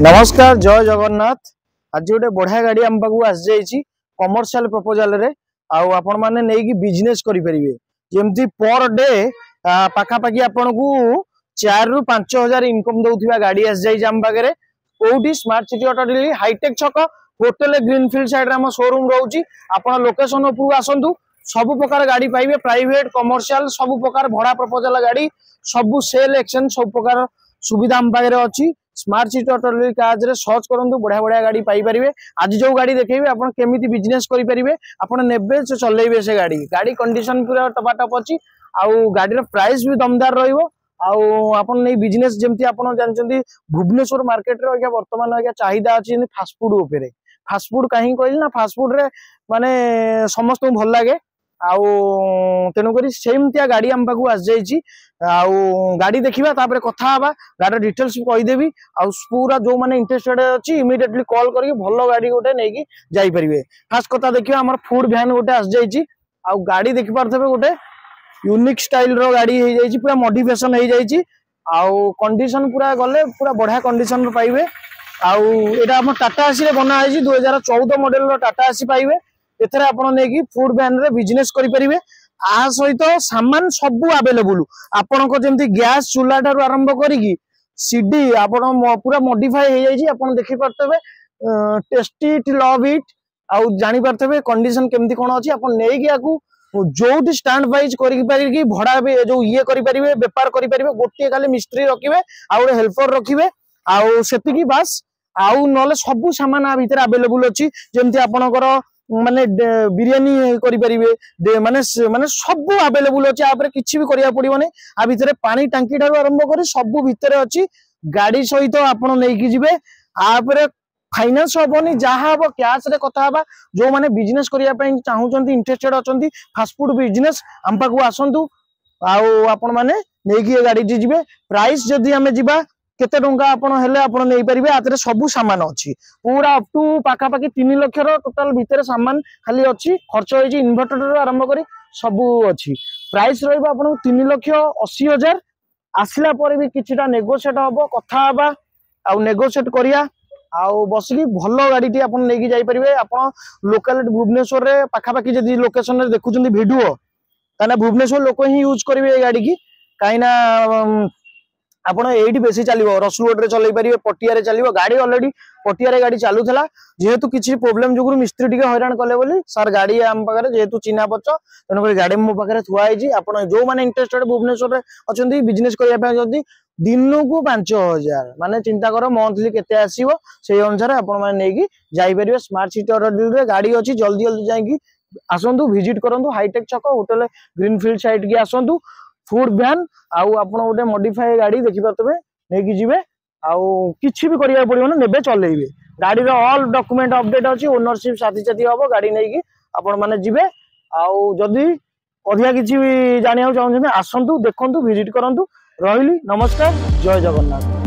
नमस्कार जय जगन्नाथ। आज गोटे बढ़िया गाड़ी आम पाक आसी कमर्शियल प्रपोजाल रे आपण मैंने नहीं बिजनेस करेंगे जमी पर डे पाखापाखि आपन को 4 ରୁ 5 हजार इनकम दौथिबा गाड़ी आसी जाई आम पाखे कोठी smart city auto dealer hi-tech छक होटेल ग्रीनफील्ड साइड आम शोरूम रोची आपण लोकेशन उपरू आसतु सब प्रकार गाड़ी पाइबे प्राइवेट कमर्शियल सब प्रकार भड़ा प्रपोजाल गाड़ी सब सेल एक्सचेंज सब प्रकार सुविधा आम पाखे अच्छी स्मार्ट सिटी ऑटो डिलर काज रे सर्च करंतु बढ़िया बढ़िया गाड़ी पाई परिबे। आज जो गाड़ी देखेबे आपण केमिति बिजनेस करि परिबे आपण नेबे से चलेबे से गाड़ी कंडीशन पूरा टपाटप अछि आउ गाड़ी रो प्राइस भी दमदार रहइबो आउ आपण नै बिजनेस जेमति आपण जानचंदी भुवनेश्वर मार्केट रे वर्तमान चाहिदा अछि फास्ट फूड उपरे फास्ट फूड कहीं कहली ना फास्ट फूड रे माने समस्त भल लागे आउ तेणुक सेमतिया गाड़ी आम पाक आस गाड़ी देखा तापर कथा हवा गाड़ी डिटेल्स कहीदेवी पूरा जो मैंने इंटरेस्टेड अच्छी इमिडिएटली कॉल करके भल गाड़ी गोटे नहीं जापरे। फास्ट कथा देखिए आम फूड भैन गोटे आसी गाड़ी देखी पारे गोटे यूनिक स्टाइल रो गाड़ी हो जाए पूरा मॉडिफिकेशन हो जाए कंडीशन पूरा गले पूरा बढ़िया कंडीशन पाइबे आम टाटा एसी बना 2014 मॉडल टाटा एसी पाइबे एथरे आपण नेकी फूड वैन रे बिजनेस करि परिबे आ सहित सामान सब अवेलेबल आपण को जेमति गैस चूल्हा ठारू आरंभ करिकी सीडी आपण पूरा मॉडिफाई हो जाई आपण देखि परतबे टेस्टी इट लव इट आ जानि परतबे कंडीशन केमति कोन अछि आपण नेकी आकू जोटी स्टैंड वाइज करि परिकी भड़ा जो ये करि परिबे व्यापार करि परिबे गोटे खाली मिस्त्री रखिबे आ गोटे हेल्पर रखिबे आ सेतिकी बस आउ नले सब सामान आ भीतर अवेलेबल अछि जेमति आपणकर माने बिरियानी करि परिबे माने माने सब अवेलेबल अछि आपरे किछि भी करिया पड़िबो नै आ भीतर पानी टांकी ठारू आरंभ करी सब भीतर अछि गाड़ी सहित आपण नै कि जिवे आपरे फाइनेंस होबनी जहा हबो कैश रे कथा हबा जो माने बिजनेस करिया पई चाहउचंती इंटरेस्टेड अचंती फास्ट फूड बिजनेस हम पाकू आसंतु आउ आपण माने नै कि गाड़ी जिवे प्राइस जदी हमें जिबा केते टंका आपण हेले आपण नै परिबे आतरे सब सामान अछि पूरा अप टू पाखापाखि 3 लाख रो टोटल भीतर सामान खाली अछि खर्च होई इन्वर्टर रो आरंभ करी सब अछि प्राइस रहइबा आपण 3,80,000 आसिला पर भी किछटा नेगोशिएट हबो कथा हबा आ नेगोशिएट करिया आ बसकी भलो गाड़ी टी आपण नै कि जाई परिबे आपण लोकल भुवनेश्वर रे पाखापाखि जदी लोकेशन रे देखुचंदी वीडियो ताना भुवनेश्वर लोक ही यूज करिवे ए गाड़ी की काइना आपण एठी बेसी चलिबो रसुलगढ़ रे चलै परिबे पटिया रे चलिबो गाड़ी ऑलरेडी पटिया रे गाड़ी चालुथला जेहेतु किछि प्रॉब्लम जोगुर मिस्त्री टिके हैरान कले बोली सर गाड़ी हम पाखरे जेहेतु चिन्हा पच तेन कर गाड़ी मो पाखरे थुआ आइजी आपण जो माने इंटरेस्टेड भुवनेश्वर रे अछंती बिजनेस करिया पे जदी दिन को 5,000 माने चिंता करो मंथली केते आसीबो सेही अनुसार आपण माने नै कि जाई परिबे स्मार्ट सिटी ऑटो डील रे गाड़ी अछि जल्दी जल्दी जाई कि आसंतु विजिट करंतु हाईटेक छक होटल ग्रीनफील्ड साइड की आसंतु फूड वैन आउ आपण गोटे मॉडिफाई गाड़ी देखि पातबे नै कि जिवे आउ किछि भी करिया पड़िबो न नेबे चलेइबे गाड़ी रो ऑल डॉक्यूमेंट अपडेट अछि ओनरशिप साथी साथी हबो गाड़ी नै कि आपण माने जिवे आउ जदी अधिया किछि भी जानिया चाहउछन आसंतु देखंतु विजिट करंतु रहिली नमस्कार जय जगन्नाथ।